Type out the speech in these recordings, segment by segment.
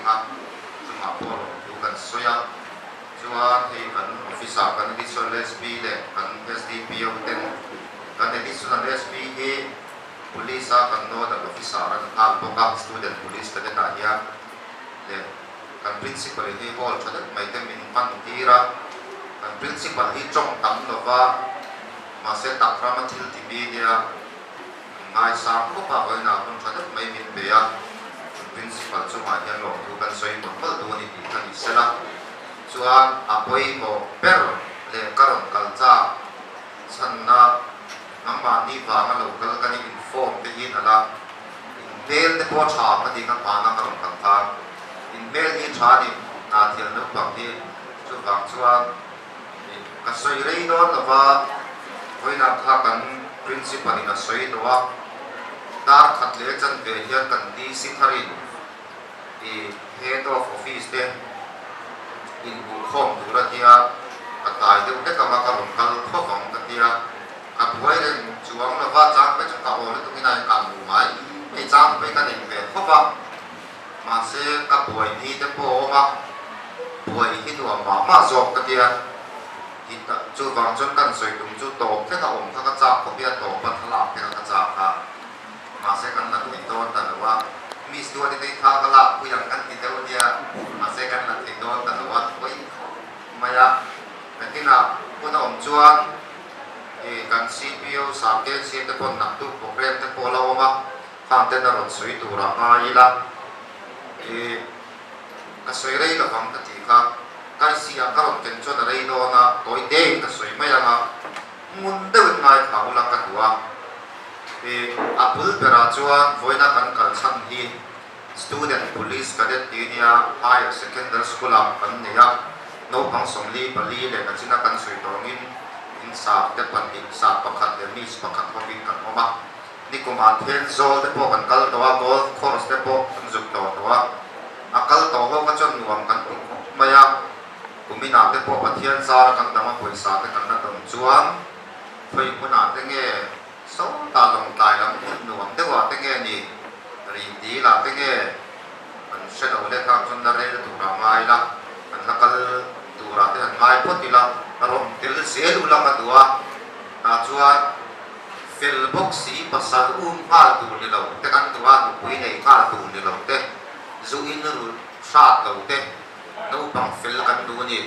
dinga chunga polo tu kan soya chuan hei kan officer kan additional SP le kan SDPO ten kan additional SP hi police kan no da officer an al boka student police ta ta ya le kan principal hi hol chadak mai tem min pan tira kan principal hi chong tam lova ma se takrama thil ti media ngai sam ko pa vai na kon chadak mai min be ya principal chu ma hian lo tu kan soi mon mal tu ni ti kan isela chuan apoi mo per le karon kalcha channa namba ni wa ma local kan inform te hin ala mail te po tha ma di kan pa na karon kan tha in mail ni tha ni na thial no pang ni chu wang chuan ka soi rei no lawa hoina tha kan principal ina soi dowa dar khat le chan ve hian kan di si tharin the head of office then in Bukhom Duratia atai de te kama ka ron kal khofang katia ka buai le chuang la wa chang pe ka o le tu kinai ka mu mai ei chang pe ka ning ve khopa ma se ka buai ni te po ma buai hi tu ma zok katia kita chu wang chon kan soi tum chu to ke ka om ka cha ko bia to pa thala pe ka cha ka ma se kan na ni ton ta wa mis dua di tha kala ku yang kan ti teu dia ma se kan na ti don ta wa koi maya nakina ku na om chuan e kan CPO sa ke se te pon na tu program te po lawa ma kham te na ron sui tu ra ma ila e ka soi rei la wang ta ti kha kai si a ka ron ken chon rei do na toi de ka soi mai nga mun de ngai kha ula ka tua apul pera chuan voina kan kal chan hi student police cadet area higher secondary school am kan neya no pang somli pali le kan china kan sui tongin in sa te pan in sa pakhat le mis pakhat hobin kan oma nikoma then zol te po kan kal towa golf course te po kan juk to towa akal to ho ka chon nuam kan maya kumina te po pathian zar kan dama poisa te kan na tom chuan phoi kuna te nge so ta long tai lam nuam te wa te nge ni ri ti la te nge an shadow le ka chon da re tu ra mai la an nakal tu ra te an mai phot ti la rom til se lu la ma tua ta chuan fel box si pasal ka tu ni lo te kan tua tu pui nei ka tu ni lo te zu in ru shat lo te no pang fel kan tu ni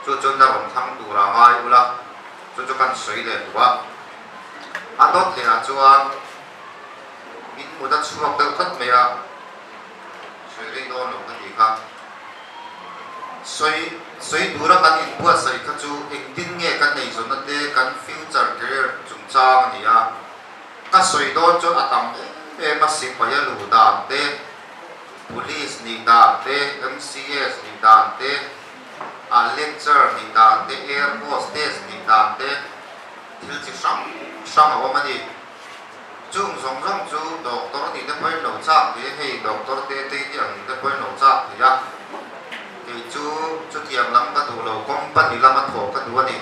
chu chon da rom thang tu ra mai ula chu kan soi le tua adot le na chuan min muda chuak te khat me a soi ri no lo ka ti kha soi dura kan in bua sai kha chu eng tin nge kan nei zon na te kan future career chung chang ni a ka soi don chu atam e ma si pa ya lu da te police ni da te MCS ni da te a lecturer ni da te air hostess ni da te thil chi sang aw ma ni chung song song chu doctor ni te poi no cha te hei doctor te yang te poi no cha ti ya ke chu tiam lam ka tu lo company lam ma tho ka du ni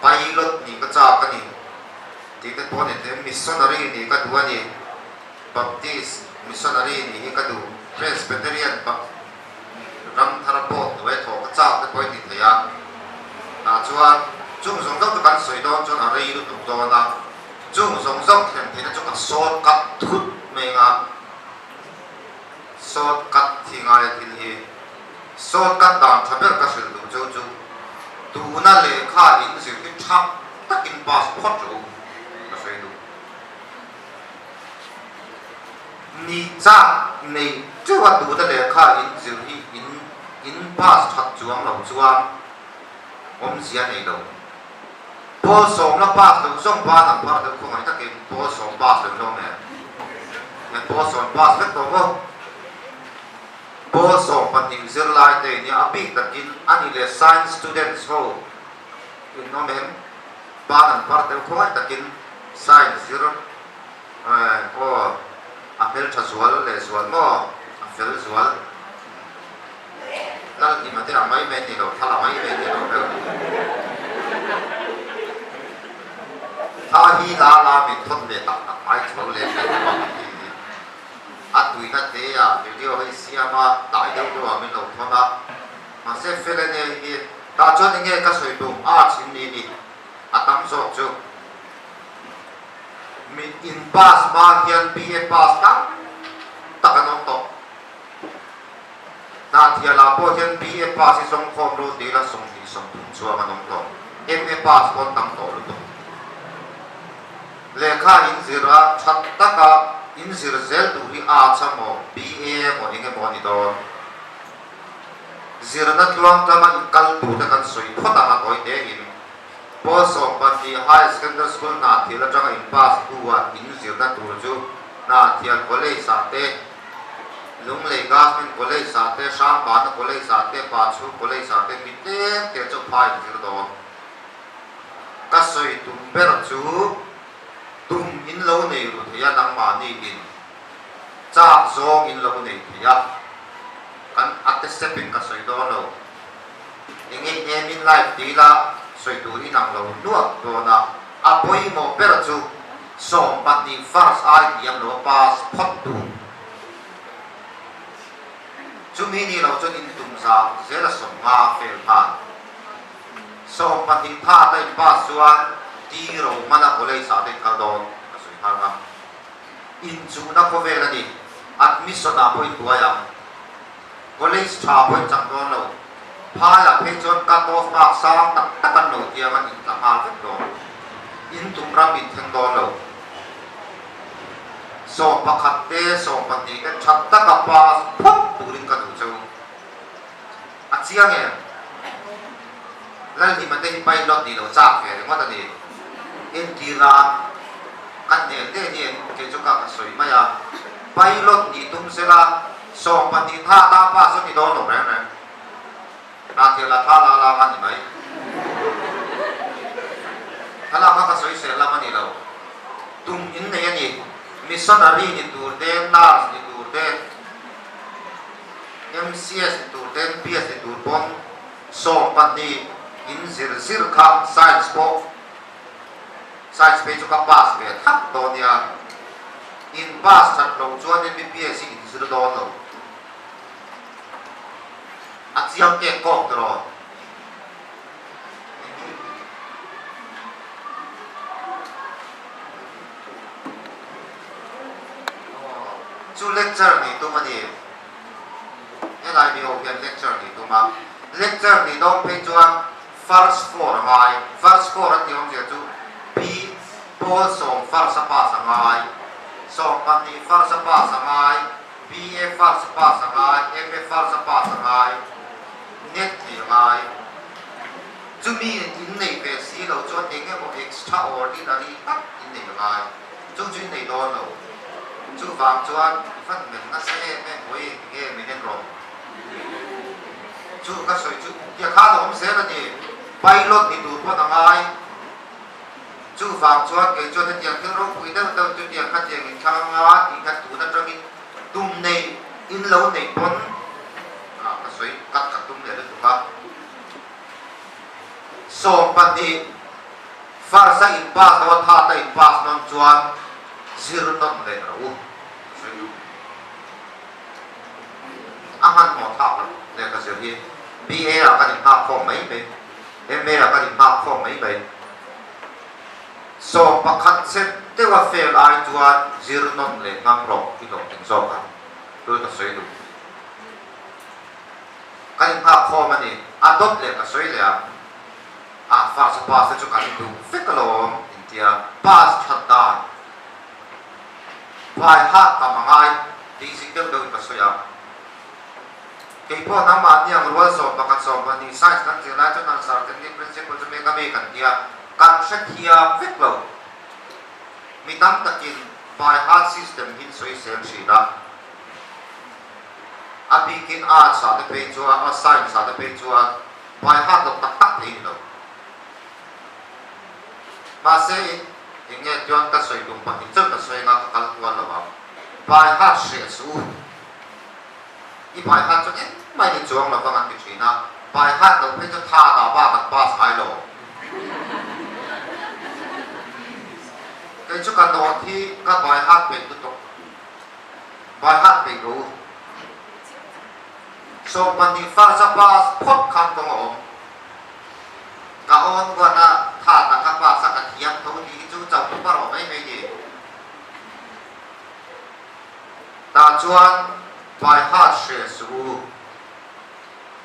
pilot ni ka cha ka ni ti te pon ni te missionary ni ka du ni baptist missionary ni ka du presbyterian pa ram tharapo we tho ka cha te poi ni te ya na chuan chung song song kan soi don chon a rei lu tu do na chung song song them thina chu ka short cut thut me nga short cut thinga ya thil hi short cut dan thaber ka sil du chu tu na le kha in sil ki thak takin passport chu ka sei du ni cha nei chu wa tu da le kha in sil hi in pass thak chuang lo chuang om sia nei lo po som la pass lo som pa na pa de ko mai ta ke po som pass lo me ne po som pass le to go po som pa ting zir lai te ni a big ta kin ani le science students ho in no men pa na pa de ko mai ta kin science zero o a fel cha zual le zual mo a fel zual lal ni ma te a mai me ni lo thala mai me ni lo ta hi la mi thot le tak tak mai chho le tui na te ya video hay siama tai deu do amin lo thona ma se fele ne hi ta cho nge ka soi tu chin ni atam zo chu mi in pass ma hian BA pass ta kanong to na thia la po hian BA pass song khom ro te la song ti song chuwa kanong to MA pass kon tam to lu to lekha in zira chat taka in zir zel tu hi a chamo BA mo inge mo ni do zira na tuang kama in kal tu ta kan soi phota ma koi te in post of the high secondary school na thila janga in pass tu wa in zir na tu ju na thian college sa te lung le government college sa te sham ba na college sa te pa chu college sa te mi te chu phai zir do ka soi tu ber chu tum in lo nei ru thia nang ma ni in cha zong in lo nei thia kan at stepping ka soi do lo inge aim in life ti la soi tu ni nang lo nuak do na apoi mo per chu som pat ni first ai yam lo pass phot tu chu mi ni lo chon in tum sa zela som nga fel ha som pat ni tha tai pass chuan ti ro mana college sa te kal do ka soi ha nga in chu na ko ve la ni admission na point tu ya college tha point chang do lo pha la phe chon cut off mark sang tak takan lo tia man in ta ma vet do in tum ram in thang do lo so pakhat te so pati te chat ta ka pass phop turin ka du chu a chiang e lal ni mate hi pilot ni lo chak fe ma ta ni in tira kan ne te ni ke chu ka soi ma ya pilot ni tum se la so pati tha ta pa so ni do no re ne na te la tha la kan ni mai thala ma ka soi se la ma ni lo tum in ne ni missionary ni tur de nurse ni tur de MCS ni tur de PS ni tur pon so pati in zir kha science pe chu ka pass ve thak to nia in pass chat lo chuan MBPS in zir do lo a chiang ke kok tro chu lecture ni tu mani LIBO hian lecture ni tu ma lecture ni dong pe chuan first floor ti ong je chu P Paul song first pa sangai song pan ni first pa sangai BA first pa sangai MA first pa sangai net ni ngai chu mi in nei ve si lo chuan enge mo extraordinary tak in nei ngai chu chu nei do lo chu wang chuan fan men na se me hoi nge mi nen ro chu ka soi chu ya kha lo se na ni pilot ni du pa ngai chu wang chuan ke chuan te tiang thil ro pui da da chu tiang kha tiang in thang nga ti ka tu na tang in tum nei in lo nei pon ka soi kat ka tum le tu ka so pa ni farsa in pass da tha ta in pass non chuan zero non le ro ahan mo tha le ka se hi BA la ka ni pa kho mai be MA la ka ni pa kho mai be so pakhat se te wa fail ai chuan zero non le ngam ro ki lo ting so ka tu ka soi du ka ni pa kho ma ni adot le ka soi le a fa sa pass chu ka ni du fikalo intia pass chat da vai ha ka mangai ti sing do ka soi ya ke po na ma ni ang rules so pakhat so pa ni science kan jela chu nan sar kan ni principle chu me ka me kan dia kan shakia fiklo mi tam takin by heart system hin soi sem shi da apikin a sa de pe chu a science sa de pe chu a by heart lo tak tak ni lo ma se inge tion ka soi dum pa hin chu ka soi nga ka kal kwal lo ba by heart she su i by heart chu ni mai ni chuang lo pa man ki china by heart lo pe chu tha ta ba ka pass hai lo cái chỗ căn đó thì các bài hát về tu tục bài hát bị đủ so mình đi pha sa pa phốt khăn công ông cả ông quan à thà là các bạn sang cái hiệp thấu đi chú trọng cũng bảo mấy mấy gì ta chuan bài hát sẽ su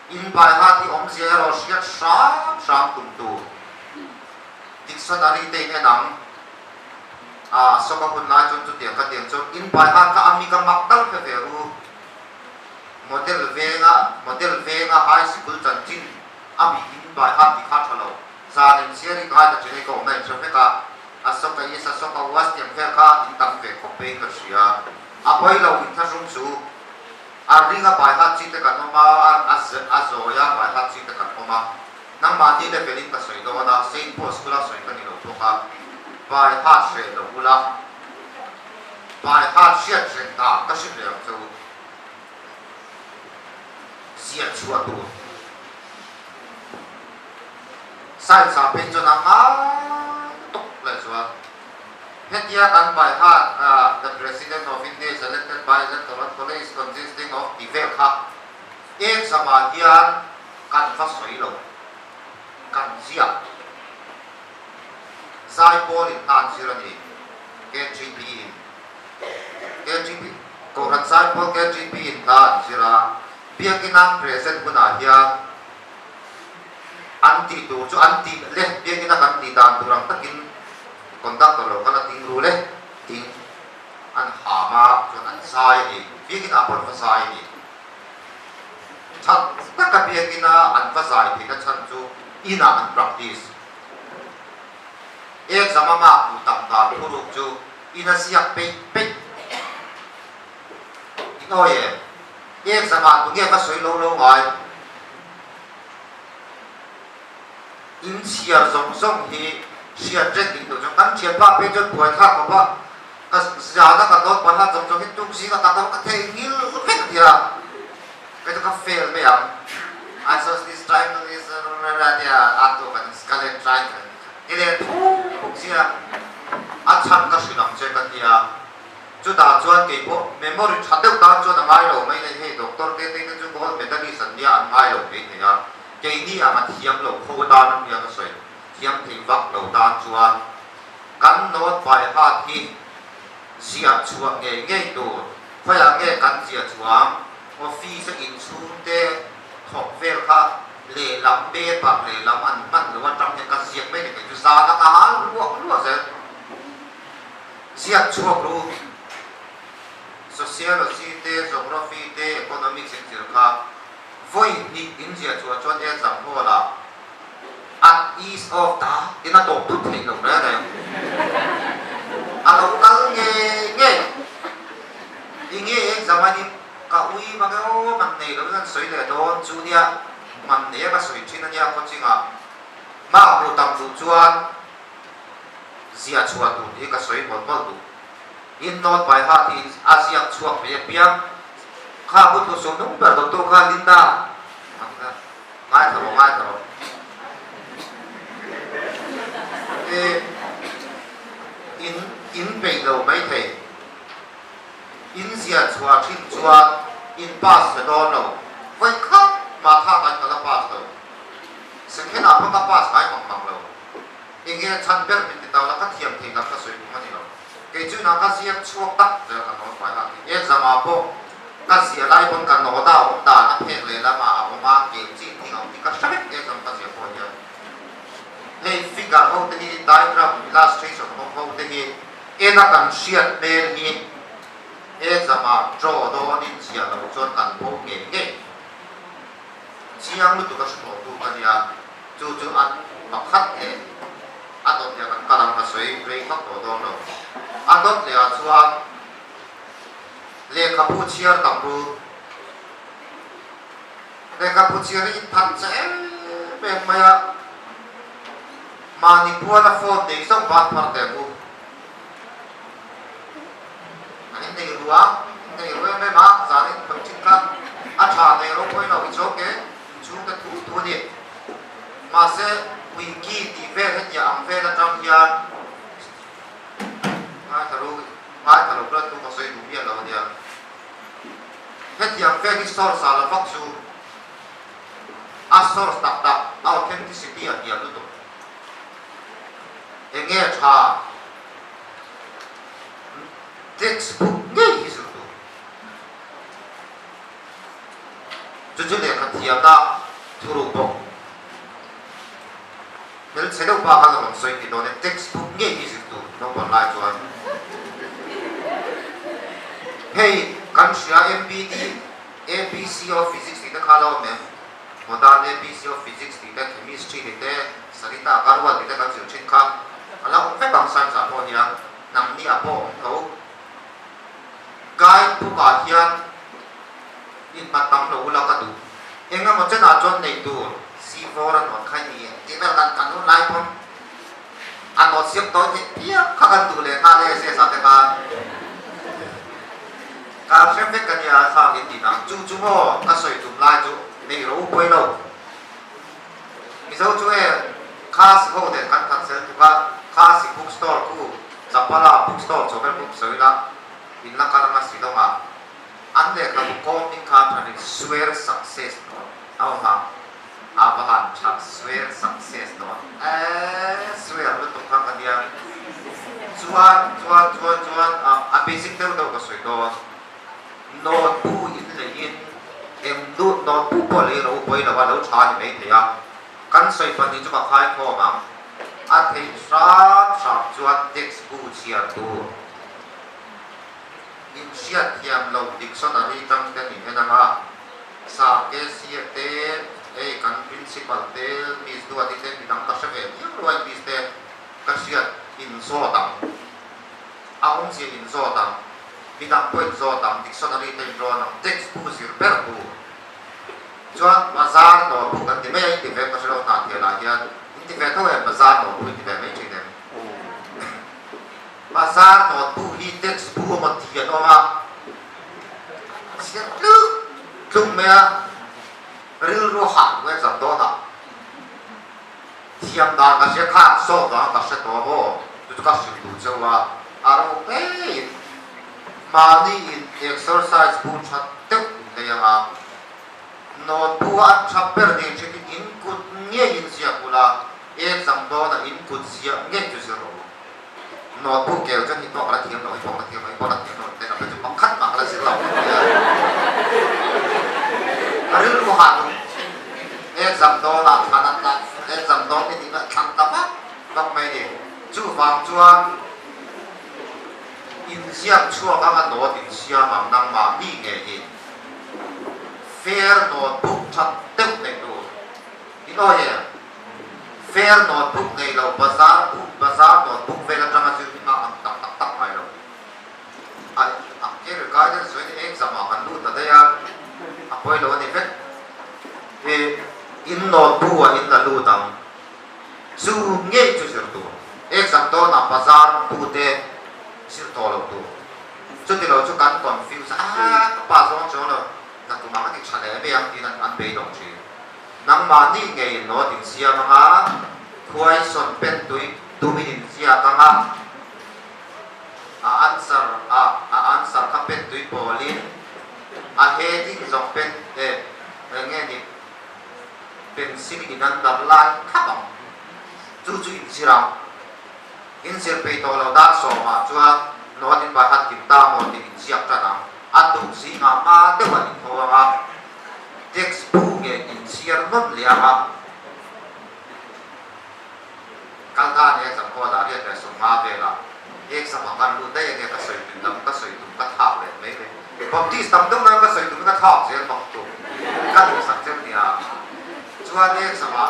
in bài hát thì ông sẽ rồi sẽ sáng sáng cùng tu tích xuân ari tây nghe nắng so các hun lai chọn chút tiền các tiền chọn in bài hát các ami các mặc đăng phải về ru model venga high school chân chín ami in bài hát thì khác thôi sa nên sẽ đi cái đó chỉ có này cho phép cả so cái gì so cái was tiền phép cả in tăng về có bên cái gì bây lâu in thang sung su ringa bài hát chỉ để cái nó mà azoya bài hát chỉ để cái nó mà nang mà đi để về linh cái sợi đó là Saint Paul's School sợi cái này đó cả bài hát sẽ đó là bài hát sẽ truyền đạt cái sự liệu cho sẽ chua tu sai sa bên cho nang tốt lại rồi hết ya kan bài hát the president of India is elected by electoral college consisting of the khác ek sama hian kan phát soi lo kan zia sai Paul in han sirani KGP ko ran sai Paul KGP in han sira biakinang present puna hian anti tu chu anti le biakina kan ti dan turang takin conductor lo kana ting ru le ting an hama chon an sai ni biakina pon fa sai ni chat taka biakina an fa sai thi ka chan chu ina an practice ek zamama utam ta phuruk chu ina siak pe inoye ek zama tu nge ka soi lo ngai in siar zong hi siar jet in tu kan chiat pa pe jot poi tha ko ba ka zana ka dot pa ha zong hi tung si ka ta ka the ngil vet dia ka fail me am I saw this triangle is dia ato kan scarlet triangle ile thuk sia achan ka sinam che ka dia chu da chuan ke po memory thateu ta chu na ngai lo mai ne he doctor te te chu ko medicine san dia an ngai lo pe ne ya ke ni ama thiam lo kho da nam ya ka soi thiam thei vak lo da chuan kan not bai ha thi sia chuang nge tu khoya nge kan sia chuang office in chun te thok vel kha le lam be pa le lam an man lo wa tam ka siak me ne ke sa na ka hal lu se siak chuak lu sociology te geography te economics sector kha voi ni india chuan example la at east of ta ina to tu thei lo na ne alo kal nge inge examani ka ui ma ga o man nei lo nan soi le don chu nia man ne ka soi thin ania ko chinga ma ru tam tu chuan zia chua tu ni ka soi bol bol tu in not by heart in asia chuak pe piang kha bu tu so nong per to kha linda ngai tharo in pe lo mai thei in zia chua thin chua in pass the don lo vai kha ma tha kan kala pass lo sekhen a pa pass kai mang lo inge chan ber min ti taw la ka thiam thei ka soi ma ni lo ke chu na ka sia chuak tak ja ka no pai la exam a po ka sia lai pon kan no da o da na phe le la ma o ma ke chi thi ngau ti ka sabek exam ka sia po ya hey figure ho te ni diagram illustration ho te ni ena kan siat mel ni exam a draw do ni sia lo chon kan po nge chiang lu tu ka so tu ka ya chu an pakhat e adot ya kan kalam ka soi break hak to do no adot le a chuan le khapu chiar tamru le khapu chiar in than che be maya manipur la phone de song bat par te bu ani ne ruwa ne ruwa me ma za ni thong chin ka a tha ne ro koi no cho ke chu ka thu ni ma se wiki ti ve het ya am ve la tam ya ma tharo pra tu ko soi du bia lo dia hết yang phê cái source là phát su a source tak tak authenticity ở điểm luôn em nghe cha textbook nghe gì rồi chú để khát hiệp ta thu được bộ nếu sẽ đâu ba cái lòng xoay thì nó textbook nghe gì rồi nó còn lại cho anh hey kan siya MPT APC of Physics dito kalaw men modern APC of Physics dito Chemistry dito salita karwa dito kan siya ka ala kung may bangsan sa po niya nang ni apo ko guide po ka yan in matang lo ula ka du nga mo chen a chon nei du C4 an khai ni ti na kan kan lai pon an mo siap to ni pia ka kan du le ka le se sa te ka cả xem biết cái nhà sao hiện thì nắng chú mò ta soi chụp lại chú này rồi quay đâu ví dụ chú em khá sĩ hồ để cắn sẽ chú cả khá sĩ bookstore khu Zapala bookstore cho cái book soi là in là cái nào sĩ đâu mà anh để cái công ty khá thành swear success đó ao mà Abraham chắc swear success đó swear lúc tục cái nhà chuan basic đâu đâu có soi đó nốt bu in là in em nốt bu bỏ lấy rồi quay là vào lâu chán mấy thế à căn soi phần đi cho các khai kho mà anh thấy sát sát chuan text bu chia tu in chia thiam lâu dictionary trong cái này là mà sa cái chia tên căn principal tên mis dua thì tên mình đang tập sẽ về những loại mis tên cái chia in số tặng ông chia in số tặng bidang point zo tam dictionary ten ro nam text bu sir per bu chuan bazar no bu kan ti mai ti ve ka selo ta ti la hian ti ve tho em bazar no bu ti ve mai chin em bazar no bu hi text bu ma ti no ma sia lu mea ril ro ha we zam do ta thiam da ka sia kha so da ka se to bo tu ka sim du chawa aro mani in exercise bu chat tek le ya no bu a chapter ni cheki input nge in sia kula exam do na input sia nge tu zero no bu ke jan ni to ala thiam no ko thiam no te na pe chu khat ma ala sil law aril ko ha exam do na khanan na exam do ni na thang ta ba dok mai ni chu wang chuan in siap chua ka ma no tin sia ma nang ma ni nge in fair notebook chat tek ne do ino ye fair notebook nei lo bazar notebook ve la tanga chu na am tak mai lo ai am ke guidance when exam ma kan lu ta da ya apoi lo ni vet e in notebook in la lu dang chu nge chu sir tu exam to na bazar bu te sir to lo tu chu ti lo chu kan confuse pa zo cho lo na tu ma ki chane be yang tin an be dong chi nang ma ni nge no tin sia ma khuai son pen tu min sia ka nga answer ka pen tu polin heading zong pen nge ni pencil in under line khabang chu in sirang in sir pe to lo da so ma chua no tin ba hat kin ta mo tin siap ta na atu si nga ma de wa ni tho ma textbook ge in siar non lia ma kal ka ne sam ko da ria ka so ma ve la ek sam kan lu de ge ka soi tin dam ka soi tum ka tha le me le baptist tam dam na ka soi tum ka tha je ma tu ka lu sak jem ni a chua ne sama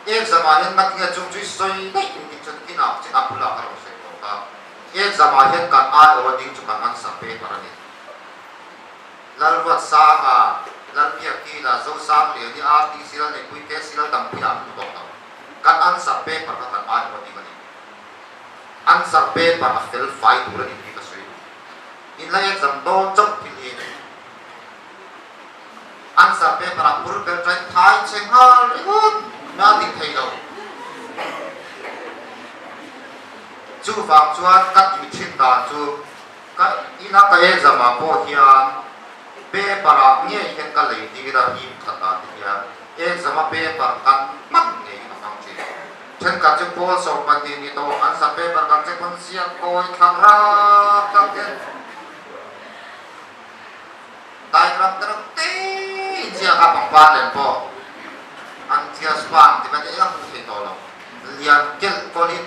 एक जमाने में क्या चुप चुप सोई नहीं इनकी चुटकी ना चित अपुला करो से होगा एक जमाने का आय और दिन चुका मन सपे परने ललवत सागा ललपिया की ला जो साग ले नि आती सिरल ने कोई ते सिरल दम पिया तो बोलता kan an सपे पर kan आय और दिन बनी an सपे पर फिल फाइट हो रही थी कसोई इन ला एक जमदो चुप पिली an सपे पर अपुर कर जाए थाई चेंगल रिगुन na tin thei lo chu wang chuan kat mi thin da chu ina ka exam a po hian paper a nge hen ka lei ti ra hi khata ti ya exam a paper kan mak nge na mang chi chen ka che po so pa ti ni to an sa paper kan che kon sia ko thang ra ka ke diagram tra te chia ka pang pa len po an chia span ti ba te ang pu to lo lian kel ko ni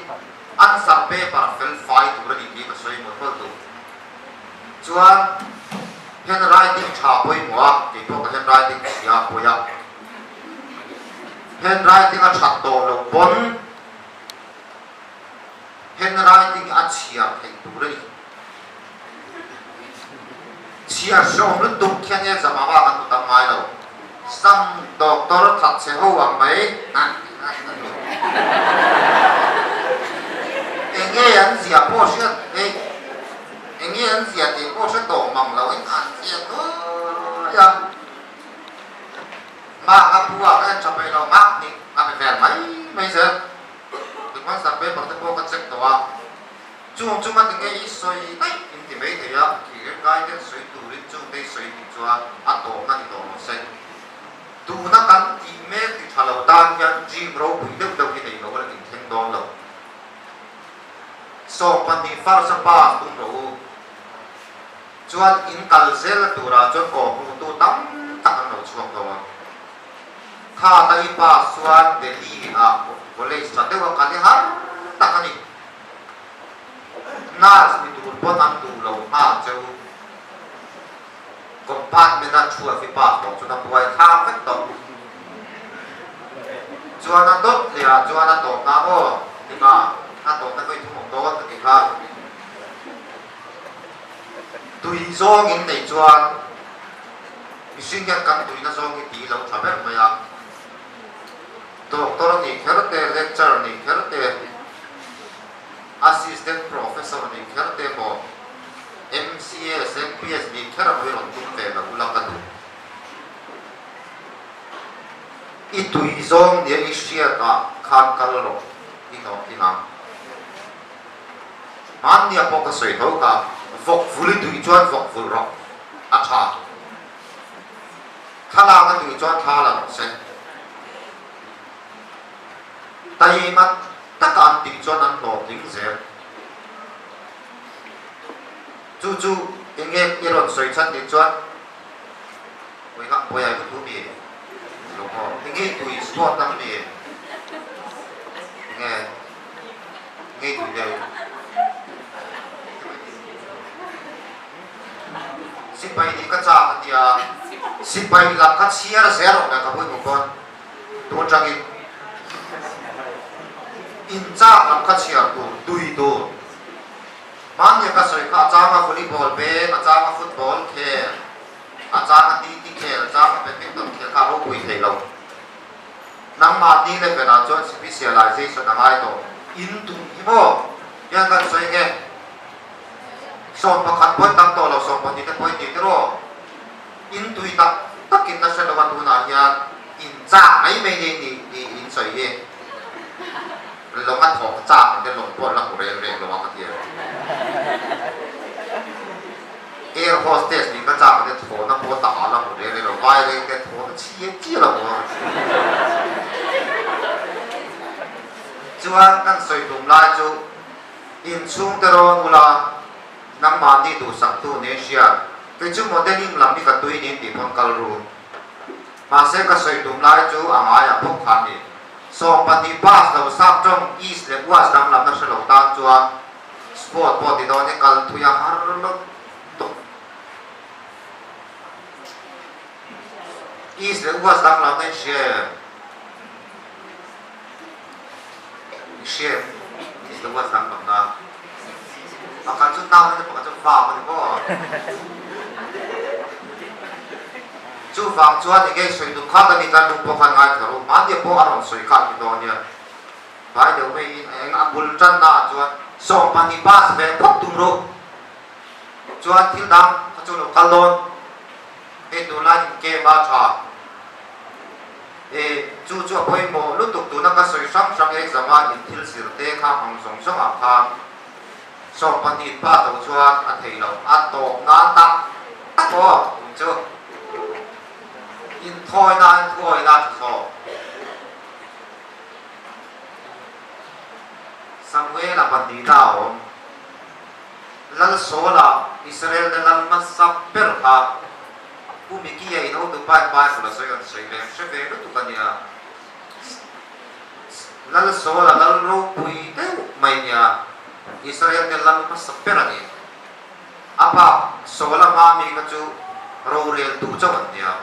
an sa paper fel fai tu ra di ka soi mo tu chuan handwriting cha poi mo ti po ka handwriting ya po ya handwriting a chat to lo bon handwriting a chia thei tu ri chia so lu tu khen ye zama ba kan tu tam mai lo sam doctor that che ho ang mai nghe anh gì à po chuyện nghe anh gì thì po sẽ tổ mầm lâu anh ăn gì ya mà các bố các chồng mày lo mắc thì làm phải về mấy giờ thì quan sát về bằng cái po cái chất đó chung mà tiếng nghe soi đấy thì mấy thì á thì cái soi đủ lên chung đây soi thì cho ăn tổ nó thì tổ nó sẽ đủ nó cắn thì mấy thì thà lâu tan cái gì bro cũng được đâu cái này nó là tình thiên đón lâu so pan ni far sa pa tum ro chuan in kalzel tura chuan ko tu tam tak an lo chuak lo kha ta i pa suan Delhi a college sa te wa ka ni har tak ani nas ni tu pon an tu lo ha cheu compartment na chua fi pa to chuan buai tha vet to chuan an dot ya chuan an to na o ni ma ta tổ ta coi thu một đó cái khác tùy do những này cho mình suy nghĩ căn tùy nó do cái tí lâu chả biết mấy à tổ tôi này khá là lecturer này khá là assistant professor này khá là bộ MCS MPS này khá là hơi lòng tung về là u lăng cái ít tùy do những cái chuyện đó khăn cả rồi đi nó đi nào man dia po ka soi tho ka vok vuli tui chuan vok vul ro a tha thala ka tui chuan tha la se tai mat ta kan ti chuan an lo ting ze chu enge iron soi chan ti chuan we ka boya ku tu mi lo ko enge tui sport tam mi enge tui de sipai di kaca dia sipai lakat siar zero na kabui mukon tu jagi inca lakat siar tu dui tu man ya kasoi ka changa volleyball be changa football khe changa ti khe changa badminton khe ka ro pui thei lo nang ma ni le bena chon specialization na to in tu hibo yang kan soi ke so pakat point tak to lo so point ni point ni ro in tui tak takin na sa lawan tu na ya in cha ai mai ni in soi ye lo ma tho cha ke lo po la ko re lo ma ka tie air hostess ni ka cha ke tho na po ta la ko re lo vai re ke tho chi chi la ko chuan kan soi tum lai chu in chung te ron ula nang mandi tu sak tu ne sia ke chu modeling lam ni ka tui ni ti pon kal ru ma se ka soi tum lai chu anga ya phok khan ni so pati pas lo sak trong east le was dam lam na se lo ta chuan sport po ti do ne kal thu ya har lo to east le was dam lam ne share is the was dam lam na akan chu tao ne pa chu fa ma ko chu fa chuan ni ge soi du kha ta ni kan du po khan ngai tharu ma de po aron soi kha ti do nia bai de wei eng abul chan na chuan so pa ni pas ve phok tum ro chuan thil dang ka chu lo kalon e du la ke ba tha chu poi mo lu tuk tu na ka soi sam exam in thil sir te kha ang song song a kha so pani pa to chuan a thei lo a to nga tak ko chu in thoi na so Samuel a pani na om lal sola Israel de lal masapper ha umiki ai no tu pai so la soy le cheve tu kania lal sola lal ro pui te mai nia Israel de lal masapper ani apa sola ma mi ka chu ro rel tu chawan nia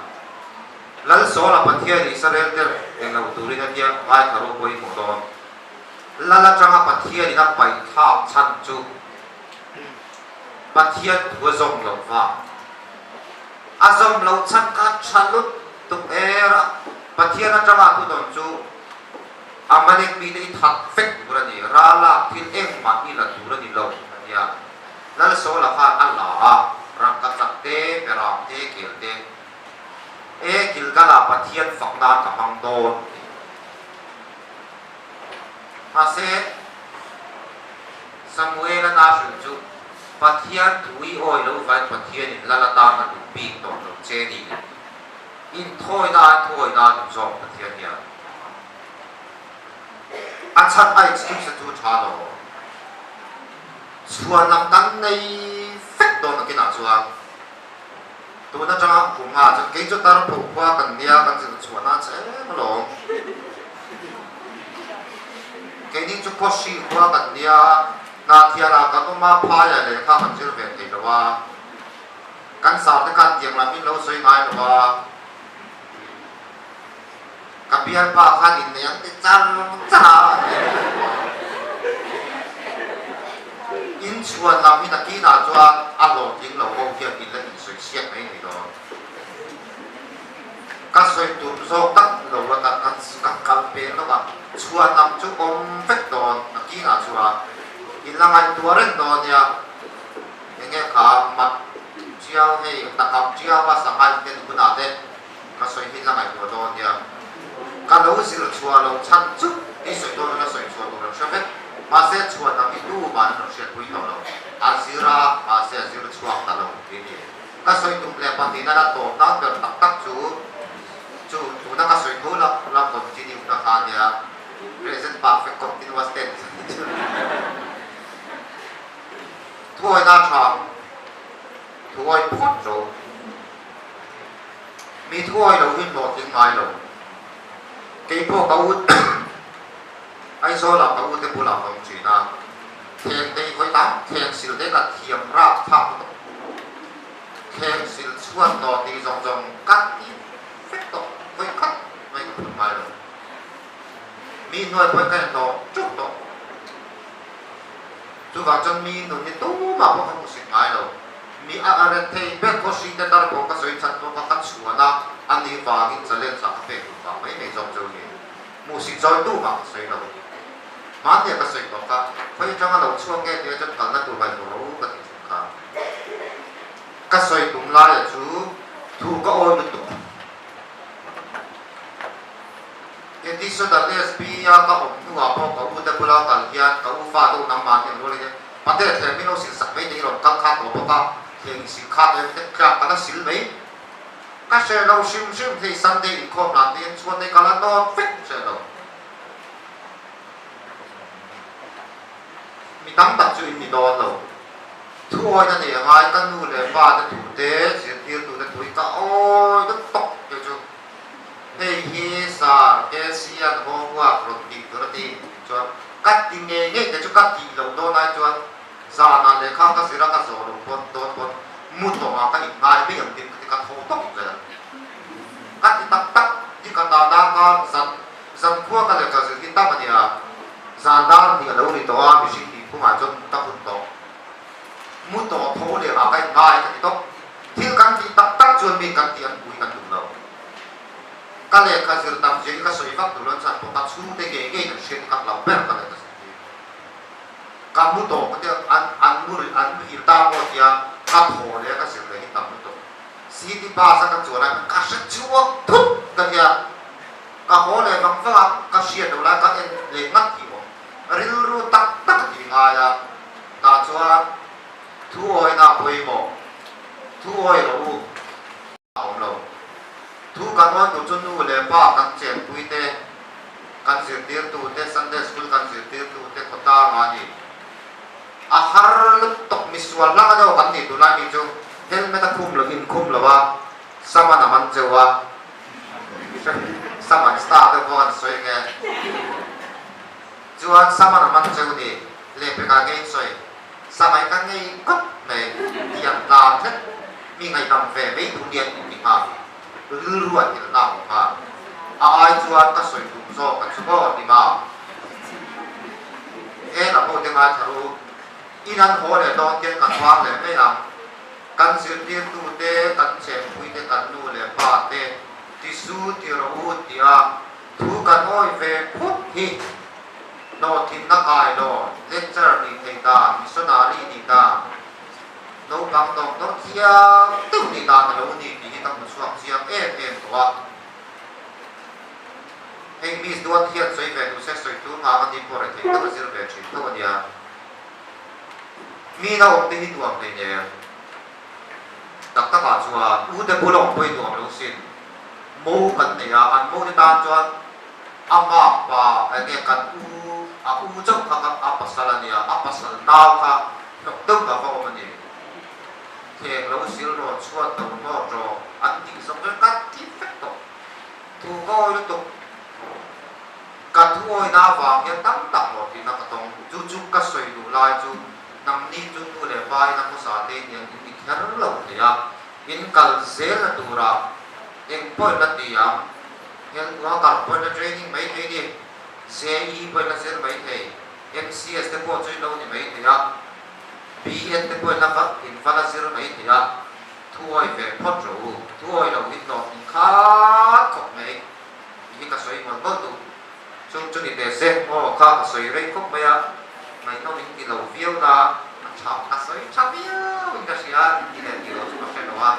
lal sola pathia Israel de engau tu ri dia mai tharo poi mo don lala changa pathia ni na pai tha chan chu pathia tu zong lo wa azom lo chan ka chalut tu era pathia na changa tu don chu amanek mi ni thak fek burani rala thil eng ma ni la turani lo nia lal so la kha Allah ram ka sakte peram te kilte e kilgala pathian fakna ka mangdon ase Samuel na shunju pathian thui oi lo vai pathian in lalata na tu pi to lo cheni in thoi na tu zo pathian ya achat ai excuse tu cha lo chuan lam tan nei fek do na kina chuan tu na changa kunga cha ke chu tar phu kwa kan nia kan chu chuan na che lo ke ni chu ko shi kwa kan nia na thiara ka to ma pha ya le kha man chir ve te lo wa kan sa te kan tiang la min lo soi ngai lo wa ka pian pa kha in ne te chan cha in chuan lam mi na ki na chuan a lo ting lo ho kia in la in soi siat mai ni lo ka soi tu zo tak lo la ka ka pe lo ba chuan lam chu om fet don na ki na chuan in la ngai tu ren don ya nge kha mat chiao hei ta kam chiao ba sa mai te tu na te ka soi hin la ngai tu don ya ka lo si lo chuan lo chan chu ni soi don la soi chuan lo sha fet ma se chuan na mi tu ma no she pui to lo azira ma se azira chuan ta lo ni ni ka soi tu le pa ti na da to na per tak tak chu tu na ka soi tu la continue na ka nia present perfect continuous tense thôi na chang thôi phốt rồi mi thôi đâu in một tiếng mai đâu cái phố cậu ai số là cậu te bu la không chỉ na thiền tây khối tám thiền xịt đấy là thiền rap thap thiền xịt xuân đó thì dòng cắt đi phết đó với cắt mấy cái mai đâu mi nuôi với cái đó chút đó chú vào trong mi nó như tú mà không có sinh mai đâu mi ăn thấy biết có sinh để ta có cái sợi chặt nó có cắt xuống na anh đi vào cái giờ lên sao phải vào mấy ngày trong châu này mua sinh rồi tú mà sợi đâu mà thì cái sợi đó cả phải trong cái đầu chuông nghe thì trong cần nó tụ bài đồ cái gì cả cái sợi đúng là chú thu có ôi được cái tí số đặt SB ya các ông nu apa kau udah pulang kalian kau pha tu nama yang boleh pada terminal sil sampai di ron kang khat apa ka yang sil khat yang kita kana sil mai ka se lau sim thì Sunday in kom na tin chuan nei kala no fit se lau mi tam tak chu mi don lo thuai na ne ngai kan nu le pa ta tu te se tir tu te tui ka oi ka tok ke chu hei hi sa Asian hoa protein protein cho cắt ti nghe nghe để cho cắt ti lâu đó này cho sa na le khang ka sira ka zo lo pon mu to ma ka in ngai bi yam ti ka tho tok ke cắt ti tak tak ti ka ta da ka san khua ka le ka se ti ta ma ya san da ti ka lo ni to a bi si ti pu ma chon ta pu to mu to tho le ka ngai ka ti tok thil kan ti tak tak chuan mi kan ti an pui kan tu lo cái này cái sự tập diễn cái sợi pháp từ lớn sản phẩm tập xuống tới cái được xuyên các lòng bèn cái này cái mút tổ cái ăn mút ăn bị ta một kia cái thổ này cái sự này tập mút tổ xí đi ba sang cái chỗ này cái sự chúa thúc cái kia cái hồ này bằng vâng cái xuyên đầu lại cái em lấy ngắt thì mà riu riu tắc tắc thì ngay à ta ta chuan thu oi na poi mo thu oi lo au lo thu kan on tu chun nu le pa kan chen pui te kan zir tir tu te Sunday school kan zir tir tu te kota ngani a har lup tok miswal la do kan ni tu la mi chu helmet a khum lo in khum lo wa sama na man chewa sama start de bo kan soi nge chuan sama na man cheu ni le pe ka ge soi samai kan ngei kop nei tiam la thet mi ngai nam ve ve tu lian ni ma lu ruat ni la ma a ai chuan ka soi tu zo kan chu bo ni ma e la bo te nga tharu inan ho le don tian kan wang le me lam kan sir tir tu te kan che pui te kan nu le pa te ti su ti ro u ti a thu kan oi ve phut hi no tin na kai no lecture ni thei ta missionary ni ta no bang dong no kia tu ni ta na lo ni ni ta mu suak siam em to heng mis duan hian soi ve tu se soi tu nga ma ni por thei ta zir ve chi to nia mi na ong te hi tuam le ne tak ta ka chua u te pulong poi tuam lo sin mo kan ne ya an mo ni ta chuan ama pa ane kan u a u chok ka a pasalania a pasal naw ka nok tum ka ko mani theng lo sil ro chuan to mo ro an ti som ka ti fek to tu ko lu to ka thu oi na wang ya tam tak lo ti na ka tong chu chu ka soi du lai chu nam ni chu tu le bai na ko sa te ni ni khar lo te ya in kal zel tu ra eng poi la ti ya yang wa ka poi na training mai te ni CE poi na ser mai te MCS te po chui lo ni mai te ya BN te poi na ka in fa na ser mai te ya thu oi ve phot ro thu oi lo in no in kha khop mai ni ka soi mon bo tu chung chung ni te se mo kha ka soi rei khop mai ya mai no min ti lo viu na chao ka soi cha viu in ka sia ni le ti lo chu ka fe no wa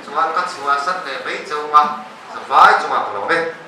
chuan ka chua san le bei chou ma sa vai chu ma lo me